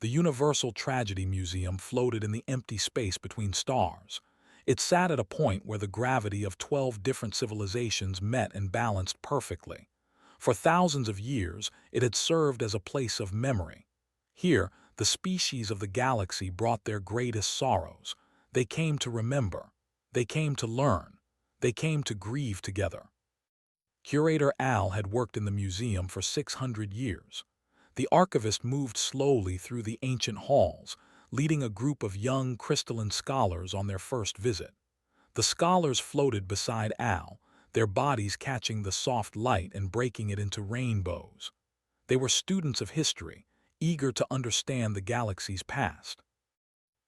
The Universal Tragedy Museum floated in the empty space between stars. It sat at a point where the gravity of 12 different civilizations met and balanced perfectly. For thousands of years, it had served as a place of memory. Here, the species of the galaxy brought their greatest sorrows. They came to remember. They came to learn. They came to grieve together. Curator Al had worked in the museum for 600 years. The archivist moved slowly through the ancient halls, leading a group of young crystalline scholars on their first visit. The scholars floated beside Al, their bodies catching the soft light and breaking it into rainbows. They were students of history, eager to understand the galaxy's past.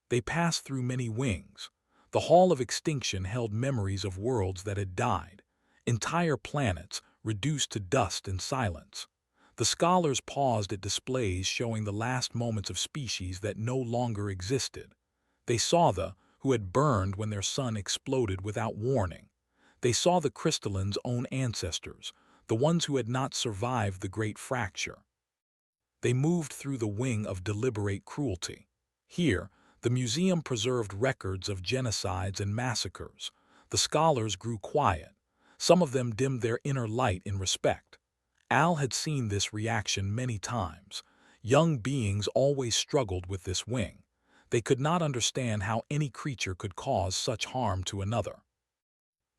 They passed through many wings. The Hall of Extinction held memories of worlds that had died, entire planets reduced to dust and silence. The scholars paused at displays showing the last moments of species that no longer existed. They saw the who had burned when their sun exploded without warning. They saw the crystalline's own ancestors, the ones who had not survived the Great Fracture. They moved through the wing of deliberate cruelty. Here, the museum preserved records of genocides and massacres. The scholars grew quiet. Some of them dimmed their inner light in respect. Al had seen this reaction many times. Young beings always struggled with this wing. They could not understand how any creature could cause such harm to another.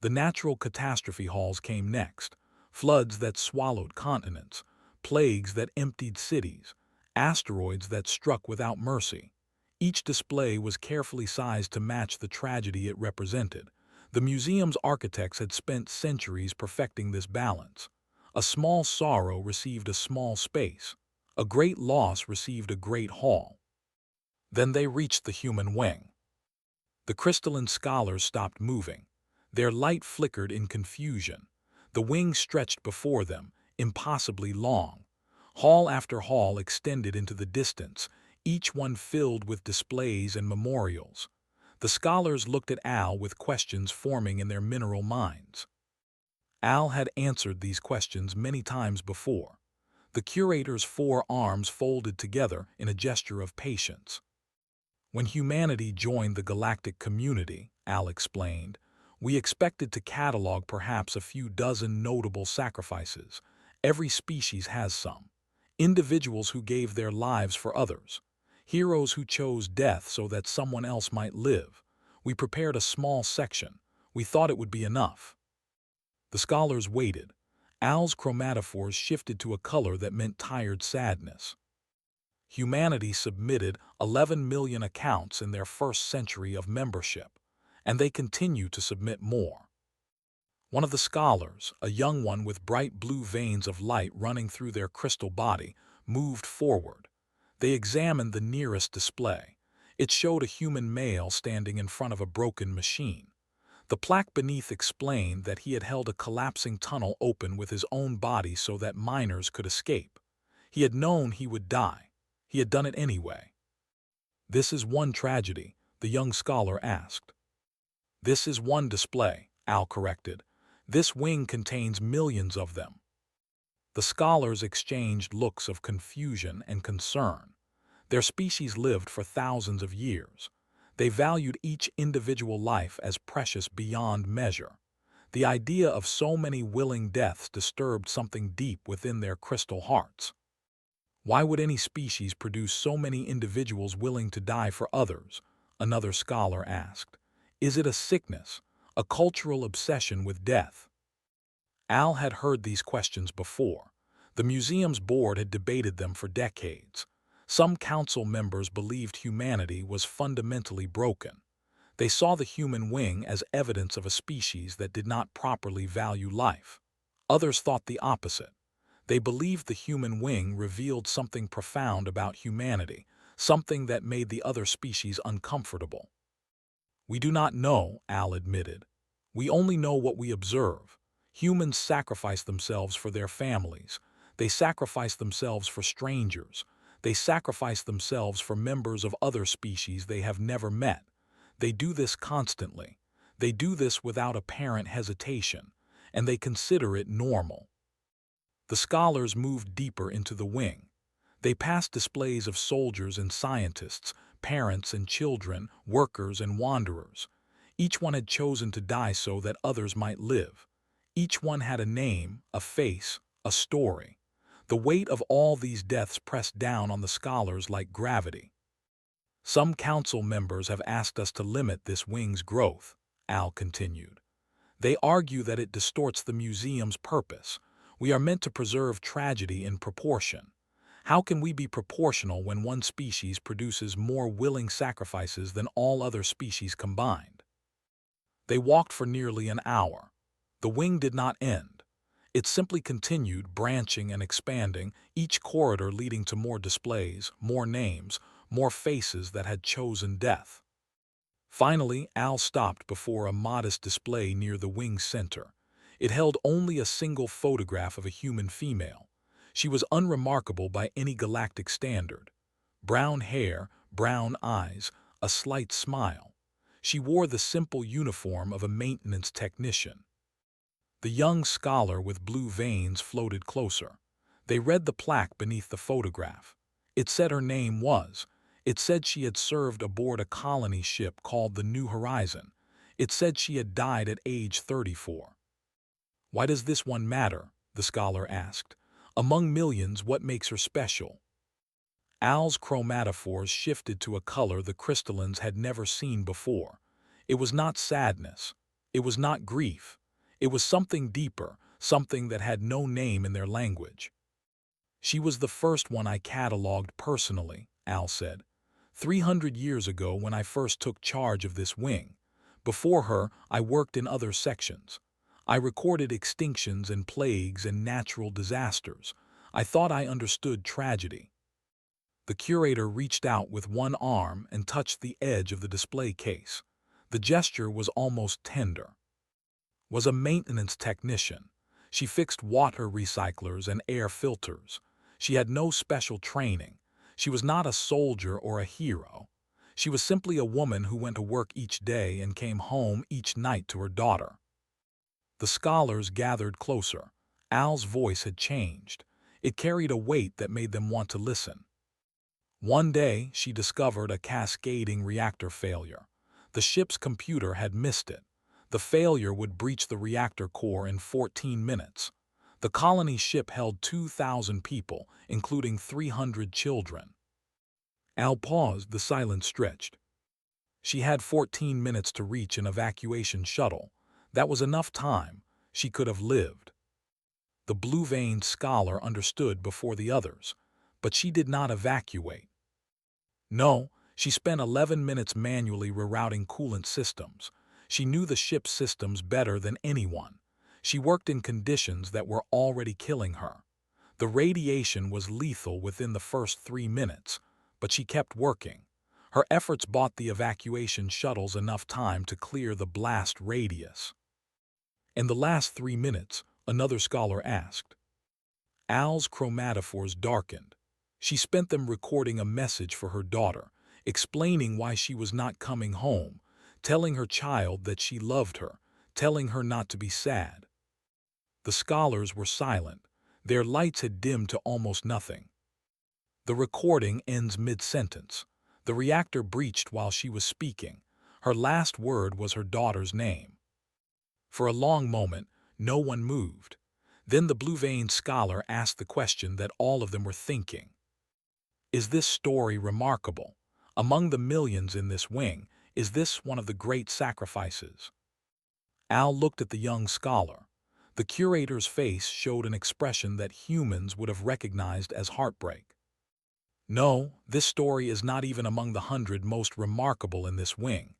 The natural catastrophe halls came next. Floods that swallowed continents, plagues that emptied cities, asteroids that struck without mercy. Each display was carefully sized to match the tragedy it represented. The museum's architects had spent centuries perfecting this balance. A small sorrow received a small space. A great loss received a great hall. Then they reached the human wing. The crystalline scholars stopped moving. Their light flickered in confusion. The wing stretched before them, impossibly long. Hall after hall extended into the distance, each one filled with displays and memorials. The scholars looked at Al with questions forming in their mineral minds. Al had answered these questions many times before. The curator's 4 arms folded together in a gesture of patience. When humanity joined the galactic community, Al explained, we expected to catalog perhaps a few dozen notable sacrifices. Every species has some. Individuals who gave their lives for others. Heroes who chose death so that someone else might live. We prepared a small section. We thought it would be enough. The scholars waited. Al's chromatophores shifted to a color that meant tired sadness. Humanity submitted 11 million accounts in their first century of membership, and they continue to submit more. One of the scholars, a young one with bright blue veins of light running through their crystal body, moved forward. They examined the nearest display. It showed a human male standing in front of a broken machine. The plaque beneath explained that he had held a collapsing tunnel open with his own body so that miners could escape. He had known he would die. He had done it anyway. This is one tragedy, the young scholar asked. This is one display, Al corrected. This wing contains millions of them. The scholars exchanged looks of confusion and concern. Their species lived for thousands of years. They valued each individual life as precious beyond measure. The idea of so many willing deaths disturbed something deep within their crystal hearts. Why would any species produce so many individuals willing to die for others? Another scholar asked. Is it a sickness, a cultural obsession with death? Al had heard these questions before. The museum's board had debated them for decades. Some council members believed humanity was fundamentally broken. They saw the human wing as evidence of a species that did not properly value life. Others thought the opposite. They believed the human wing revealed something profound about humanity, something that made the other species uncomfortable. We do not know, Al admitted. We only know what we observe. Humans sacrifice themselves for their families. They sacrifice themselves for strangers. They sacrifice themselves for members of other species they have never met. They do this constantly. They do this without apparent hesitation, and they consider it normal. The scholars moved deeper into the wing. They passed displays of soldiers and scientists, parents and children, workers and wanderers. Each one had chosen to die so that others might live. Each one had a name, a face, a story. The weight of all these deaths pressed down on the scholars like gravity. Some council members have asked us to limit this wing's growth, Al continued. They argue that it distorts the museum's purpose. We are meant to preserve tragedy in proportion. How can we be proportional when one species produces more willing sacrifices than all other species combined? They walked for nearly an hour. The wing did not end. It simply continued, branching and expanding, each corridor leading to more displays, more names, more faces that had chosen death. Finally, Al stopped before a modest display near the wing's center. It held only a single photograph of a human female. She was unremarkable by any galactic standard. Brown hair, brown eyes, a slight smile. She wore the simple uniform of a maintenance technician. The young scholar with blue veins floated closer. They read the plaque beneath the photograph. It said her name was. It said she had served aboard a colony ship called the New Horizon. It said she had died at age 34. Why does this one matter? The scholar asked. Among millions, what makes her special? Al's chromatophores shifted to a color the crystallines had never seen before. It was not sadness. It was not grief. It was something deeper, something that had no name in their language. She was the first one I cataloged personally, Al said. 300 years ago when I first took charge of this wing. Before her, I worked in other sections. I recorded extinctions and plagues and natural disasters. I thought I understood tragedy. The curator reached out with one arm and touched the edge of the display case. The gesture was almost tender. Was a maintenance technician. She fixed water recyclers and air filters. She had no special training. She was not a soldier or a hero. She was simply a woman who went to work each day and came home each night to her daughter. The scholars gathered closer. Al's voice had changed. It carried a weight that made them want to listen. One day, she discovered a cascading reactor failure. The ship's computer had missed it. The failure would breach the reactor core in 14 minutes. The colony ship held 2,000 people, including 300 children. Al paused, the silence stretched. She had 14 minutes to reach an evacuation shuttle. That was enough time. She could have lived. The blue-veined scholar understood before the others, but she did not evacuate. No, she spent 11 minutes manually rerouting coolant systems. She knew the ship's systems better than anyone. She worked in conditions that were already killing her. The radiation was lethal within the first 3 minutes, but she kept working. Her efforts bought the evacuation shuttles enough time to clear the blast radius. In the last 3 minutes, another scholar asked. Al's chromatophores darkened. She spent them recording a message for her daughter, explaining why she was not coming home, telling her child that she loved her, telling her not to be sad. The scholars were silent. Their lights had dimmed to almost nothing. The recording ends mid-sentence. The reactor breached while she was speaking. Her last word was her daughter's name. For a long moment, no one moved. Then the blue-veined scholar asked the question that all of them were thinking. Is this story remarkable? Among the millions in this wing, is this one of the great sacrifices? Al looked at the young scholar. The curator's face showed an expression that humans would have recognized as heartbreak. No, this story is not even among the 100 most remarkable in this wing.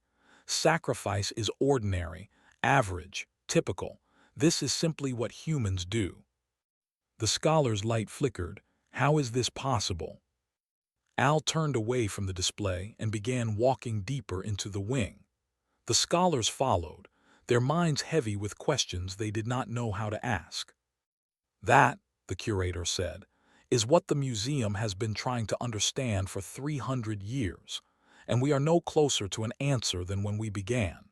Sacrifice is ordinary, average, typical. This is simply what humans do. The scholar's light flickered. How is this possible? Al turned away from the display and began walking deeper into the wing. The scholars followed, their minds heavy with questions they did not know how to ask. That, the curator said, is what the museum has been trying to understand for 300 years, and we are no closer to an answer than when we began.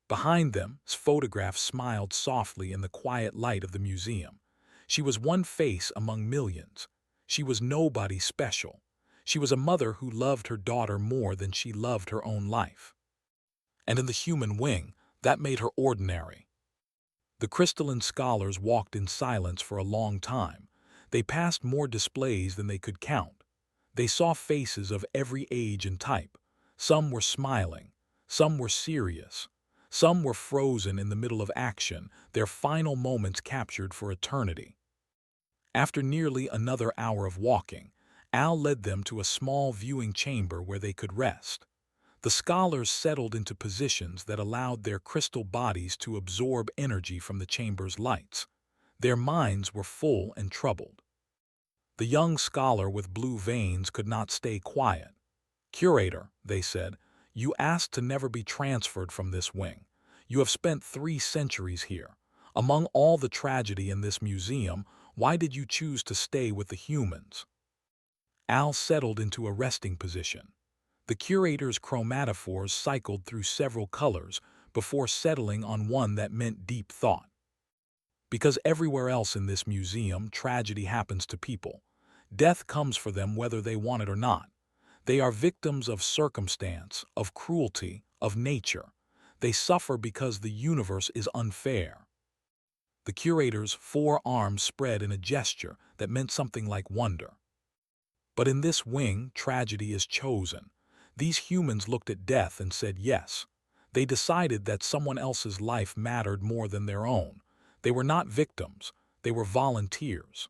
Behind them, his photograph smiled softly in the quiet light of the museum. She was one face among millions. She was nobody special. She was a mother who loved her daughter more than she loved her own life. And in the human wing, that made her ordinary. The crystalline scholars walked in silence for a long time. They passed more displays than they could count. They saw faces of every age and type. Some were smiling, some were serious, some were frozen in the middle of action, their final moments captured for eternity. After nearly another hour of walking, Al led them to a small viewing chamber where they could rest. The scholars settled into positions that allowed their crystal bodies to absorb energy from the chamber's lights. Their minds were full and troubled. The young scholar with blue veins could not stay quiet. "Curator," they said, "you asked to never be transferred from this wing. You have spent 3 centuries here. Among all the tragedy in this museum, why did you choose to stay with the humans?" Al settled into a resting position. The curator's chromatophores cycled through several colors before settling on one that meant deep thought. Because everywhere else in this museum, tragedy happens to people. Death comes for them whether they want it or not. They are victims of circumstance, of cruelty, of nature. They suffer because the universe is unfair. The curator's 4 arms spread in a gesture that meant something like wonder. But in this wing, tragedy is chosen. These humans looked at death and said yes. They decided that someone else's life mattered more than their own. They were not victims, they were volunteers.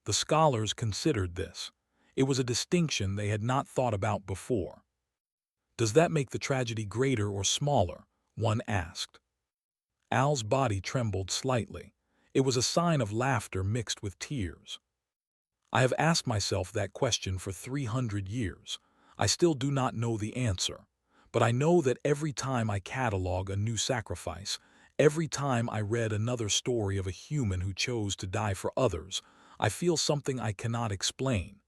The scholars considered this. It was a distinction they had not thought about before. "Does that make the tragedy greater or smaller?" one asked. Al's body trembled slightly. It was a sign of laughter mixed with tears. "I have asked myself that question for 300 years. I still do not know the answer. But I know that every time I catalog a new sacrifice, every time I read another story of a human who chose to die for others, I feel something I cannot explain.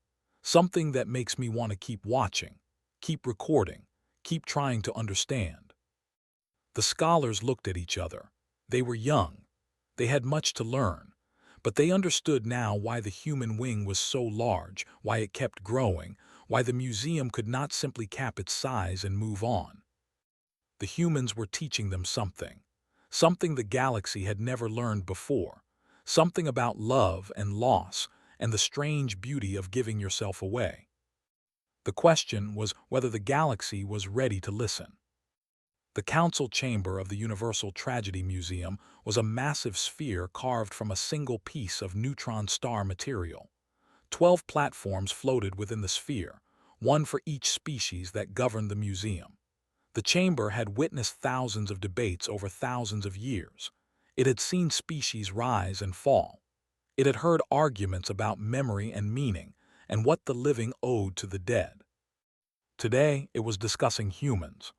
Something that makes me want to keep watching, keep recording, keep trying to understand." The scholars looked at each other. They were young. They had much to learn. But they understood now why the human wing was so large, why it kept growing, why the museum could not simply cap its size and move on. The humans were teaching them something. Something the galaxy had never learned before. Something about love and loss and the strange beauty of giving yourself away. The question was whether the galaxy was ready to listen. The council chamber of the Universal Tragedy Museum was a massive sphere carved from a single piece of neutron star material. 12 platforms floated within the sphere, one for each species that governed the museum. The chamber had witnessed thousands of debates over thousands of years. It had seen species rise and fall. It had heard arguments about memory and meaning and what the living owed to the dead. Today, it was discussing humans.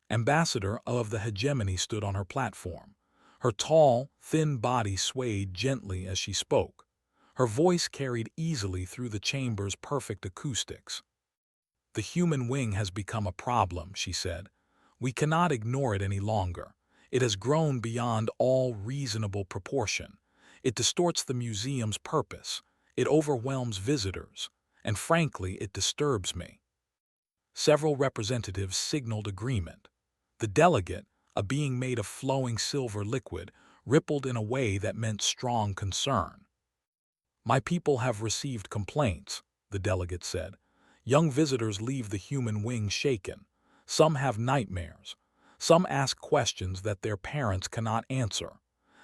Ambassador of the hegemony stood on her platform. Her tall, thin body swayed gently as she spoke. Her voice carried easily through the chamber's perfect acoustics. "The human wing has become a problem," she said. "We cannot ignore it any longer. It has grown beyond all reasonable proportion. It distorts the museum's purpose. It overwhelms visitors. And frankly, it disturbs me." Several representatives signaled agreement. The delegate, a being made of flowing silver liquid, rippled in a way that meant strong concern. "My people have received complaints," the delegate said. "Young visitors leave the human wing shaken. Some have nightmares. Some ask questions that their parents cannot answer.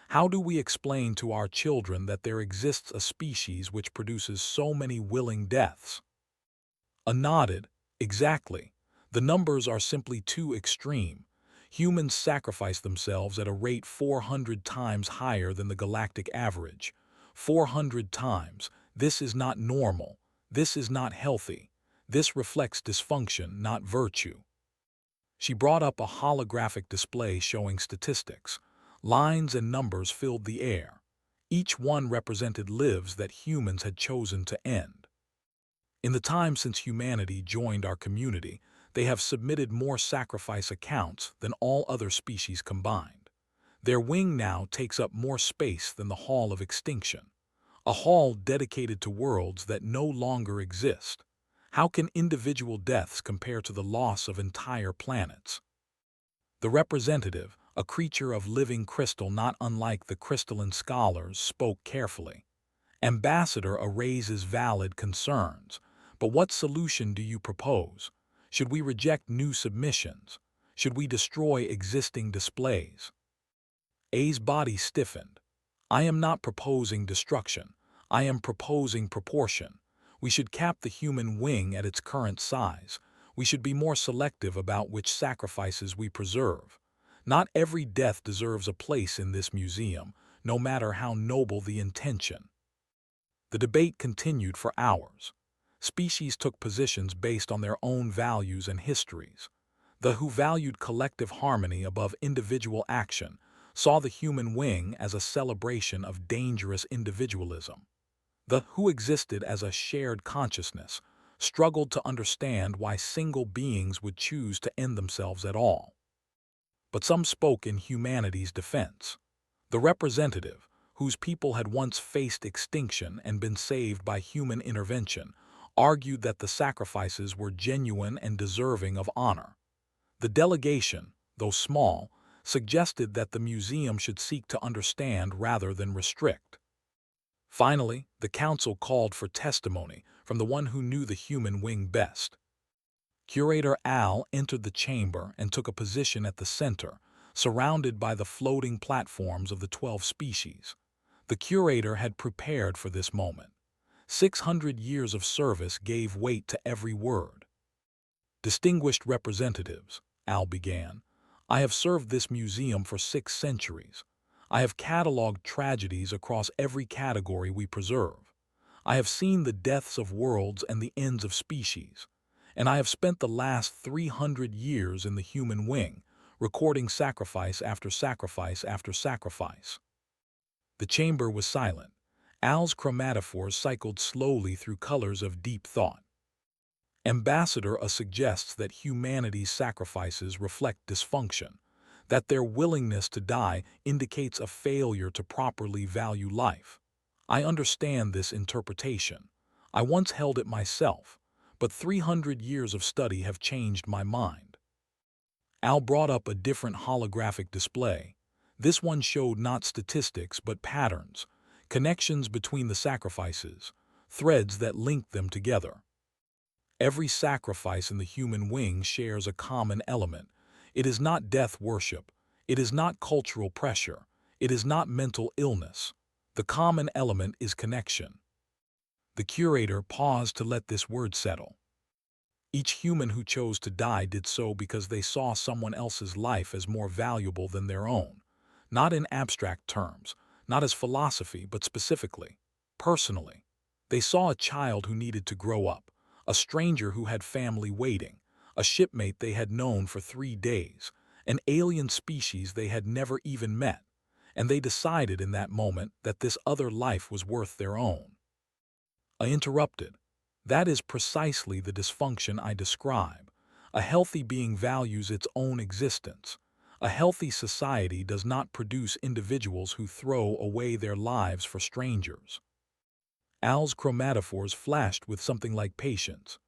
How do we explain to our children that there exists a species which produces so many willing deaths?" A nodded. "Exactly. The numbers are simply too extreme. Humans sacrifice themselves at a rate 400 times higher than the galactic average. 400 times. This is not normal. This is not healthy. This reflects dysfunction, not virtue." She brought up a holographic display showing statistics. Lines and numbers filled the air. Each one represented lives that humans had chosen to end. "In the time since humanity joined our community, they have submitted more sacrifice accounts than all other species combined. Their wing now takes up more space than the Hall of Extinction. a hall dedicated to worlds that no longer exist. How can individual deaths compare to the loss of entire planets? The representative, a creature of living crystal not unlike the crystalline scholars, spoke carefully. Ambassador raises valid concerns, but what solution do you propose? Should we reject new submissions? Should we destroy existing displays? A's body stiffened. I am not proposing destruction. I am proposing proportion. We should cap the human wing at its current size. We should be more selective about which sacrifices we preserve. Not every death deserves a place in this museum, no matter how noble the intention. The debate continued for hours. Species took positions based on their own values and histories. The who valued collective harmony above individual action saw the human wing as a celebration of dangerous individualism. The who existed as a shared consciousness struggled to understand why single beings would choose to end themselves at all. But some spoke in humanity's defense. The representative, whose people had once faced extinction and been saved by human intervention, argued that the sacrifices were genuine and deserving of honor. The delegation, though small, suggested that the museum should seek to understand rather than restrict. Finally, the council called for testimony from the one who knew the human wing best. Curator Al entered the chamber and took a position at the center, surrounded by the floating platforms of the 12 species. The curator had prepared for this moment. 600 years of service gave weight to every word. Distinguished representatives, Al began, I have served this museum for 6 centuries. I have cataloged tragedies across every category we preserve. I have seen the deaths of worlds and the ends of species. And I have spent the last 300 years in the human wing, recording sacrifice after sacrifice after sacrifice. The chamber was silent. Al's chromatophores cycled slowly through colors of deep thought. Ambassador suggests that humanity's sacrifices reflect dysfunction, that their willingness to die indicates a failure to properly value life. I understand this interpretation. I once held it myself, but 300 years of study have changed my mind. Al brought up a different holographic display. This one showed not statistics but patterns, connections between the sacrifices, threads that linked them together. Every sacrifice in the human wing shares a common element. It is not death worship. It is not cultural pressure. It is not mental illness. The common element is connection. The curator paused to let this word settle. Each human who chose to die did so because they saw someone else's life as more valuable than their own, not in abstract terms, not as philosophy, but specifically, personally. They saw a child who needed to grow up, a stranger who had family waiting, a shipmate they had known for 3 days, an alien species they had never even met, and they decided in that moment that this other life was worth their own. I interrupted. That is precisely the dysfunction I describe. A healthy being values its own existence. A healthy society does not produce individuals who throw away their lives for strangers. Al's chromatophores flashed with something like patience.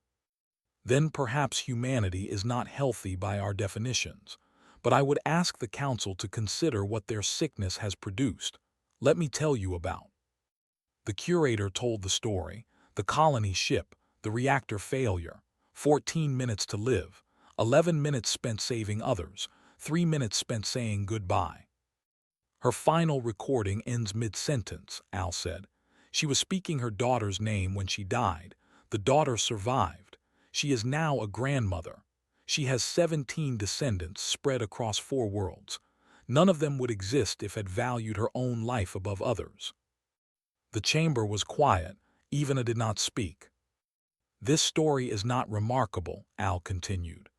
Then perhaps humanity is not healthy by our definitions, but I would ask the council to consider what their sickness has produced. Let me tell you about. The curator told the story, the colony ship, the reactor failure, 14 minutes to live, 11 minutes spent saving others, 3 minutes spent saying goodbye. Her final recording ends mid-sentence, Al said. She was speaking her daughter's name when she died. The daughter survived. She is now a grandmother. She has 17 descendants spread across 4 worlds. None of them would exist if had valued her own life above others. The chamber was quiet. Ivana did not speak. This story is not remarkable, Al continued.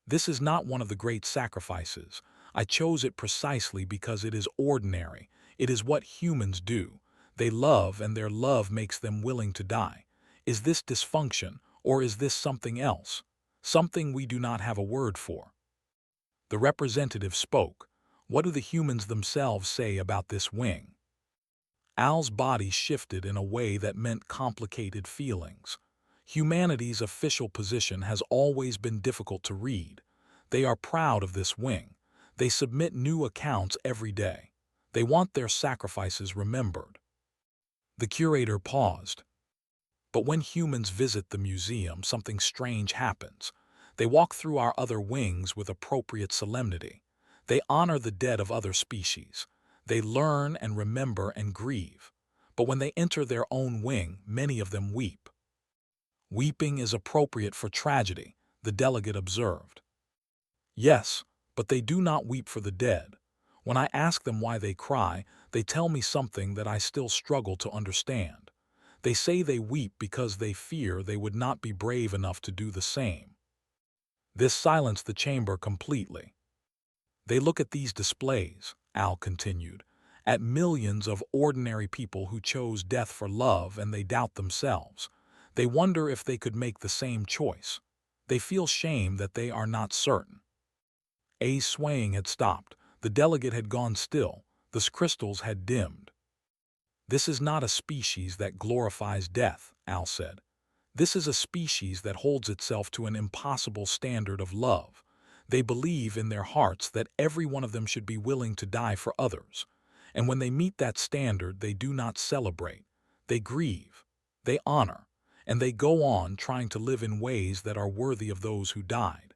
This is not one of the great sacrifices. I chose it precisely because it is ordinary. It is what humans do. They love, and their love makes them willing to die. Is this dysfunction, or is this something else? Something we do not have a word for. The representative spoke. What do the humans themselves say about this wing? Al's body shifted in a way that meant complicated feelings. Humanity's official position has always been difficult to read. They are proud of this wing. They submit new accounts every day. They want their sacrifices remembered. The curator paused. But when humans visit the museum, something strange happens. They walk through our other wings with appropriate solemnity. They honor the dead of other species. They learn and remember and grieve. But when they enter their own wing, many of them weep. Weeping is appropriate for tragedy, the delegate observed. Yes, but they do not weep for the dead. When I ask them why they cry, they tell me something that I still struggle to understand. They say they weep because they fear they would not be brave enough to do the same. This silenced the chamber completely. They look at these displays, Al continued, at millions of ordinary people who chose death for love, and they doubt themselves. They wonder if they could make the same choice. They feel shame that they are not certain. A's swaying had stopped. The delegate had gone still. The crystals had dimmed. This is not a species that glorifies death, Al said. This is a species that holds itself to an impossible standard of love. They believe in their hearts that every one of them should be willing to die for others. And when they meet that standard, they do not celebrate. They grieve. They honor. And they go on trying to live in ways that are worthy of those who died.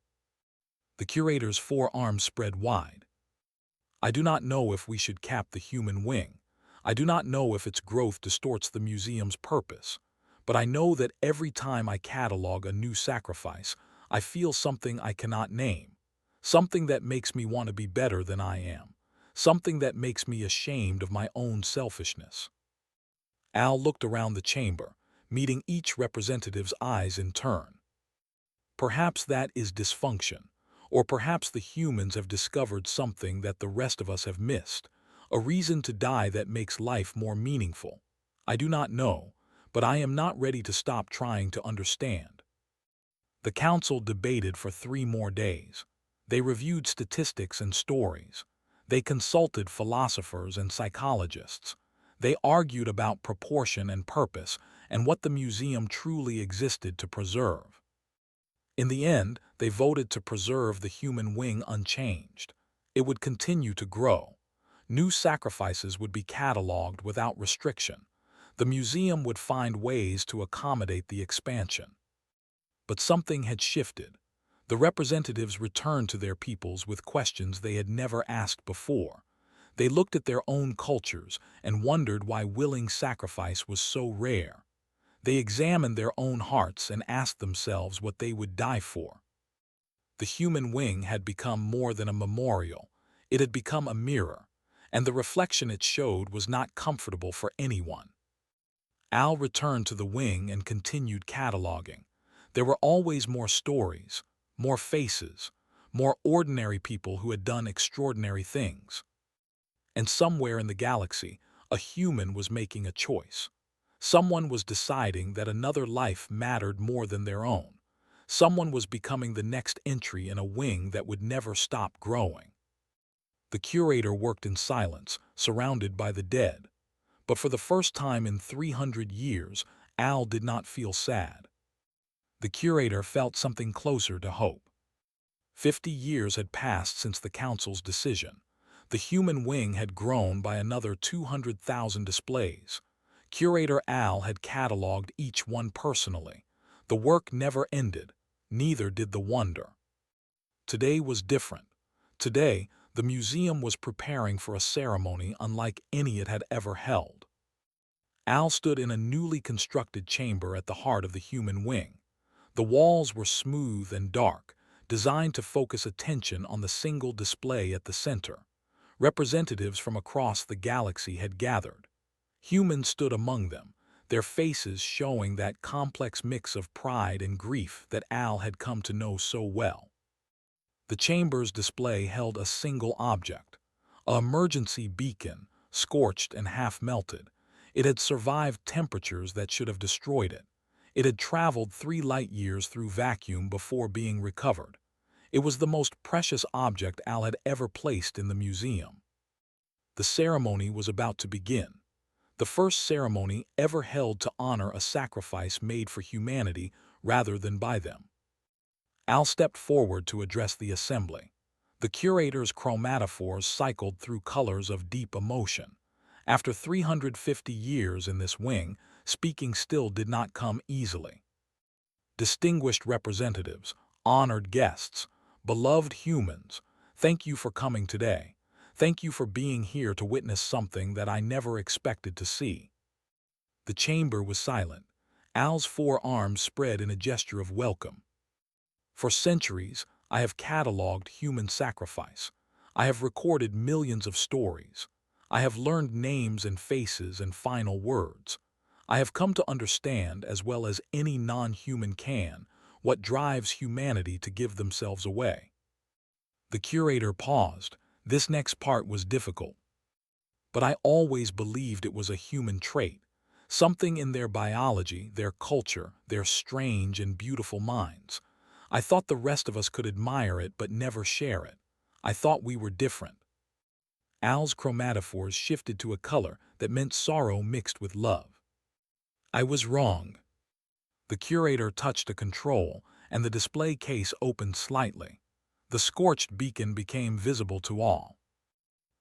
The curator's forearms spread wide. I do not know if we should cap the human wing. I do not know if its growth distorts the museum's purpose. But I know that every time I catalog a new sacrifice, I feel something I cannot name. Something that makes me want to be better than I am. Something that makes me ashamed of my own selfishness. Al looked around the chamber, meeting each representative's eyes in turn. Perhaps that is dysfunction, or perhaps the humans have discovered something that the rest of us have missed, a reason to die that makes life more meaningful. I do not know, but I am not ready to stop trying to understand. The council debated for 3 more days. They reviewed statistics and stories. They consulted philosophers and psychologists. They argued about proportion and purpose and what the museum truly existed to preserve. In the end, they voted to preserve the human wing unchanged. It would continue to grow. New sacrifices would be cataloged without restriction. The museum would find ways to accommodate the expansion. But something had shifted. The representatives returned to their peoples with questions they had never asked before. They looked at their own cultures and wondered why willing sacrifice was so rare. They examined their own hearts and asked themselves what they would die for. The human wing had become more than a memorial. It had become a mirror, and the reflection it showed was not comfortable for anyone. Al returned to the wing and continued cataloging. There were always more stories, more faces, more ordinary people who had done extraordinary things. And somewhere in the galaxy, a human was making a choice. Someone was deciding that another life mattered more than their own. Someone was becoming the next entry in a wing that would never stop growing. The curator worked in silence, surrounded by the dead. But for the first time in 300 years, Al did not feel sad. The curator felt something closer to hope. 50 years had passed since the council's decision. The human wing had grown by another 200,000 displays. Curator Al had cataloged each one personally. The work never ended, neither did the wonder. Today was different. Today, the museum was preparing for a ceremony unlike any it had ever held. Al stood in a newly constructed chamber at the heart of the human wing. The walls were smooth and dark, designed to focus attention on the single display at the center. Representatives from across the galaxy had gathered. Humans stood among them, their faces showing that complex mix of pride and grief that Al had come to know so well. The chamber's display held a single object, an emergency beacon, scorched and half-melted. It had survived temperatures that should have destroyed it. It had traveled 3 light-years through vacuum before being recovered. It was the most precious object Al had ever placed in the museum. The ceremony was about to begin. the first ceremony ever held to honor a sacrifice made for humanity rather than by them. Al stepped forward to address the assembly. The curator's chromatophores cycled through colors of deep emotion. After 350 years in this wing, speaking still did not come easily. Distinguished representatives, honored guests, beloved humans, thank you for coming today. Thank you for being here to witness something that I never expected to see. The chamber was silent. Al's forearms spread in a gesture of welcome. For centuries, I have cataloged human sacrifice. I have recorded millions of stories. I have learned names and faces and final words. I have come to understand, as well as any non-human can, what drives humanity to give themselves away. The curator paused. This next part was difficult. But I always believed it was a human trait, something in their biology, their culture, their strange and beautiful minds. I thought the rest of us could admire it but never share it. I thought we were different. Al's chromatophores shifted to a color that meant sorrow mixed with love. I was wrong. The curator touched a control, and the display case opened slightly. The scorched beacon became visible to all.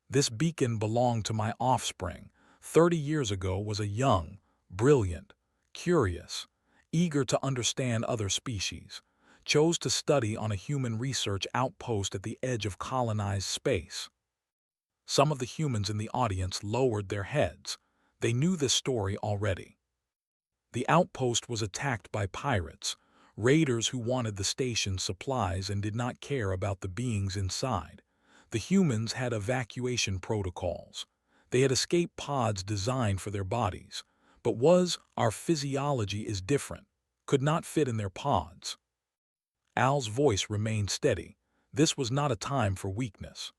This beacon belonged to my offspring. 30 years ago was a young, brilliant, curious, eager to understand other species, chose to study on a human research outpost at the edge of colonized space. Some of the humans in the audience lowered their heads. They knew this story already. The outpost was attacked by pirates, raiders who wanted the station's supplies and did not care about the beings inside. The humans had evacuation protocols. They had escape pods designed for their bodies, but our physiology is different, could not fit in their pods. Al's voice remained steady. This was not a time for weakness.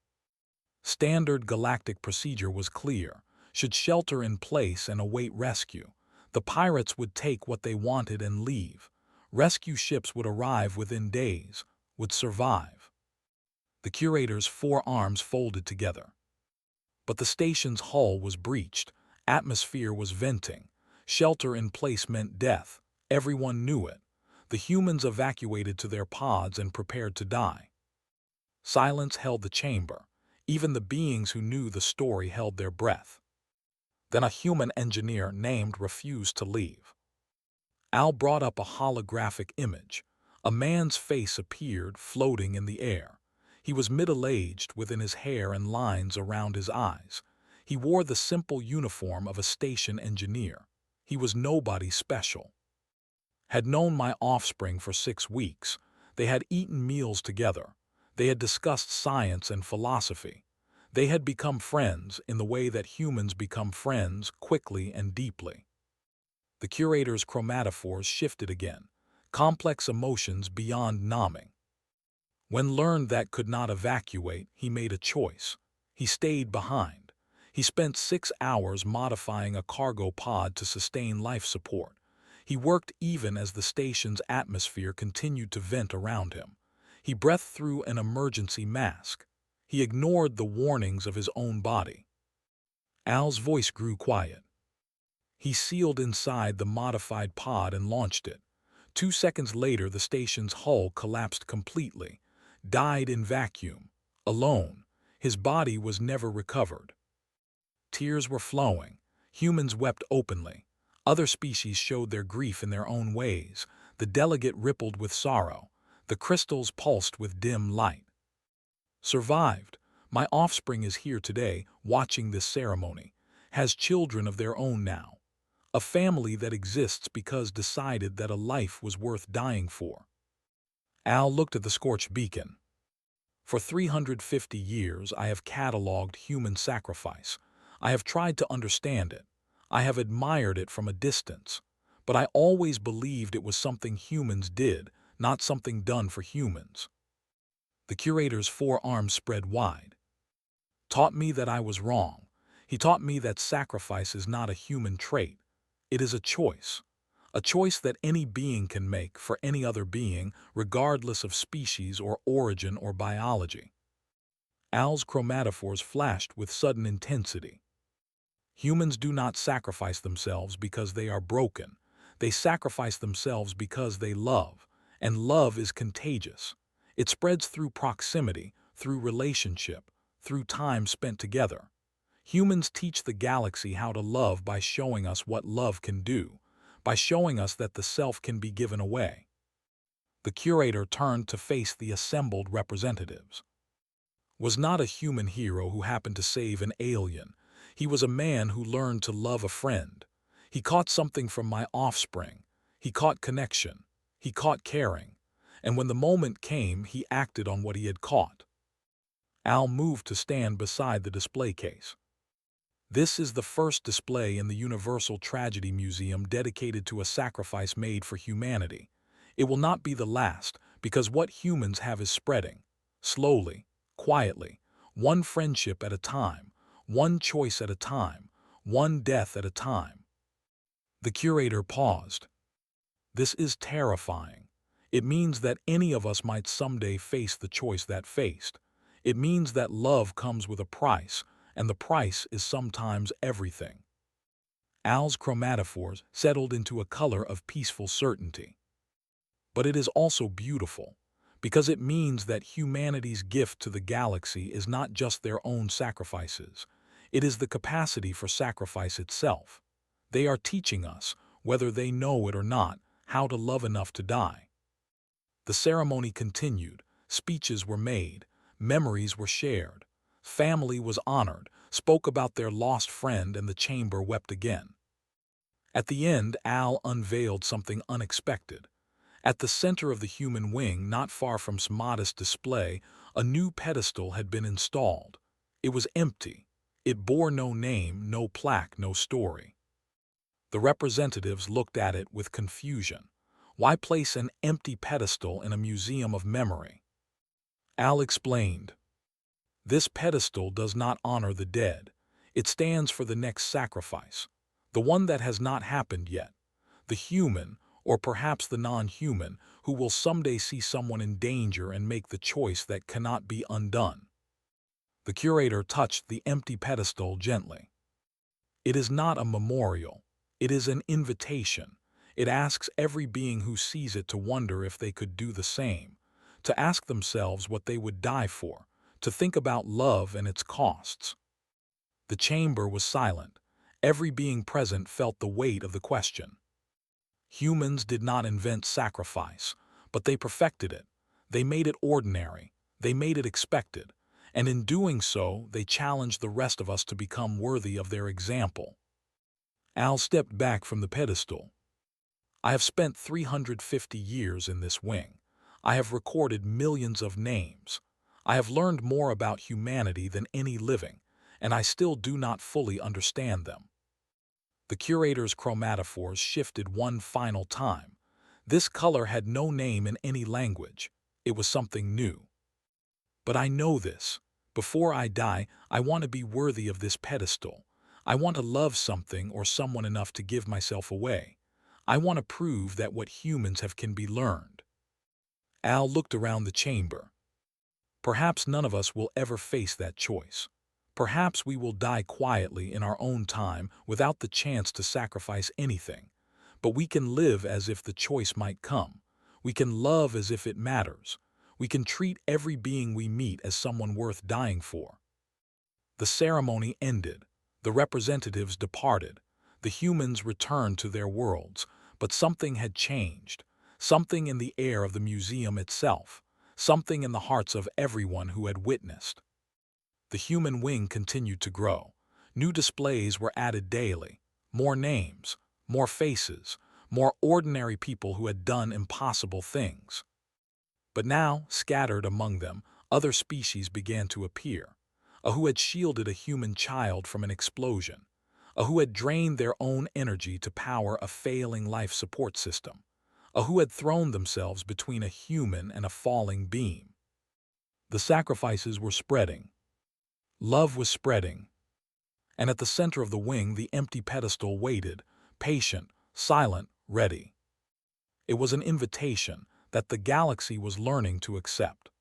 Standard galactic procedure was clear. Should shelter in place and await rescue. The pirates would take what they wanted and leave. Rescue ships would arrive within days, would survive. The curator's forearms folded together. But the station's hull was breached. Atmosphere was venting. Shelter in place meant death. Everyone knew it. The humans evacuated to their pods and prepared to die. Silence held the chamber. Even the beings who knew the story held their breath. Then a human engineer named refused to leave. Al brought up a holographic image. A man's face appeared, floating in the air. He was middle-aged, within his hair and lines around his eyes. He wore the simple uniform of a station engineer. He was nobody special. Had known my offspring for 6 weeks. They had eaten meals together. They had discussed science and philosophy. They had become friends in the way that humans become friends, quickly and deeply. The curator's chromatophores shifted again, complex emotions beyond numbing. When learned that could not evacuate, he made a choice. He stayed behind. He spent 6 hours modifying a cargo pod to sustain life support. He worked even as the station's atmosphere continued to vent around him. He breathed through an emergency mask. He ignored the warnings of his own body. Al's voice grew quiet. He sealed inside the modified pod and launched it. 2 seconds later, the station's hull collapsed completely, died in vacuum, alone. His body was never recovered. Tears were flowing. Humans wept openly. Other species showed their grief in their own ways. The delegate rippled with sorrow. The crystals pulsed with dim light. Survived. My offspring is here today, watching this ceremony. Has children of their own now. A family that exists because decided that a life was worth dying for. Al looked at the scorched beacon. For 350 years, I have cataloged human sacrifice. I have tried to understand it. I have admired it from a distance. But I always believed it was something humans did, not something done for humans. The curator's forearms spread wide. Taught me that I was wrong. He taught me that sacrifice is not a human trait. It is a choice. A choice that any being can make for any other being, regardless of species or origin or biology. Al's chromatophores flashed with sudden intensity. Humans do not sacrifice themselves because they are broken. They sacrifice themselves because they love, and love is contagious. It spreads through proximity, through relationship, through time spent together. Humans teach the galaxy how to love by showing us what love can do, by showing us that the self can be given away. The curator turned to face the assembled representatives. Was not a human hero who happened to save an alien. He was a man who learned to love a friend. He caught something from my offspring. He caught connection. He caught caring. And when the moment came, he acted on what he had caught. Al moved to stand beside the display case. This is the first display in the Universal Tragedy Museum dedicated to a sacrifice made for humanity. It will not be the last, because what humans have is spreading. Slowly, quietly, one friendship at a time, one choice at a time, one death at a time. The curator paused. This is terrifying. It means that any of us might someday face the choice that faced. It means that love comes with a price, and the price is sometimes everything. Al's chromatophores settled into a color of peaceful certainty. But it is also beautiful, because it means that humanity's gift to the galaxy is not just their own sacrifices. It is the capacity for sacrifice itself. They are teaching us, whether they know it or not, how to love enough to die. The ceremony continued, speeches were made, memories were shared, family was honored, spoke about their lost friend, and the chamber wept again. At the end, Al unveiled something unexpected. At the center of the human wing, not far from its modest display, a new pedestal had been installed. It was empty. It bore no name, no plaque, no story. The representatives looked at it with confusion. Why place an empty pedestal in a museum of memory? Al explained. This pedestal does not honor the dead. It stands for the next sacrifice, the one that has not happened yet, the human, or perhaps the non-human, who will someday see someone in danger and make the choice that cannot be undone. The curator touched the empty pedestal gently. It is not a memorial. It is an invitation. It asks every being who sees it to wonder if they could do the same, to ask themselves what they would die for, to think about love and its costs. The chamber was silent. Every being present felt the weight of the question. Humans did not invent sacrifice, but they perfected it. They made it ordinary. They made it expected. And in doing so, they challenged the rest of us to become worthy of their example. Al stepped back from the pedestal. I have spent 350 years in this wing. I have recorded millions of names. I have learned more about humanity than any living, and I still do not fully understand them. The curator's chromatophores shifted one final time. This color had no name in any language. It was something new. But I know this. Before I die, I want to be worthy of this pedestal. I want to love something or someone enough to give myself away. I want to prove that what humans have can be learned. Al looked around the chamber. Perhaps none of us will ever face that choice. Perhaps we will die quietly in our own time without the chance to sacrifice anything. But we can live as if the choice might come. We can love as if it matters. We can treat every being we meet as someone worth dying for. The ceremony ended. The representatives departed. The humans returned to their worlds. But something had changed. Something in the air of the museum itself. Something in the hearts of everyone who had witnessed. The human wing continued to grow. New displays were added daily. More names, more faces, more ordinary people who had done impossible things. But now, scattered among them, other species began to appear. A who had shielded a human child from an explosion. A who had drained their own energy to power a failing life support system. A who had thrown themselves between a human and a falling beam. The sacrifices were spreading. Love was spreading. And at the center of the wing, the empty pedestal waited, patient, silent, ready. It was an invitation that the galaxy was learning to accept.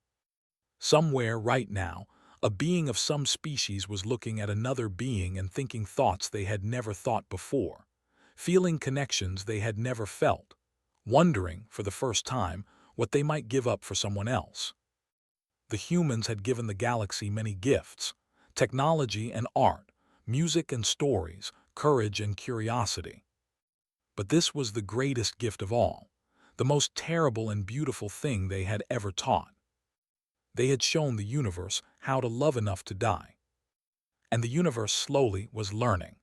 Somewhere, right now, A being of some species was looking at another being and thinking thoughts they had never thought before, feeling connections they had never felt, wondering, for the first time, what they might give up for someone else. The humans had given the galaxy many gifts: technology and art, music and stories, courage and curiosity. But this was the greatest gift of all, the most terrible and beautiful thing they had ever taught. They had shown the universe how to love enough to die. And the universe slowly was learning.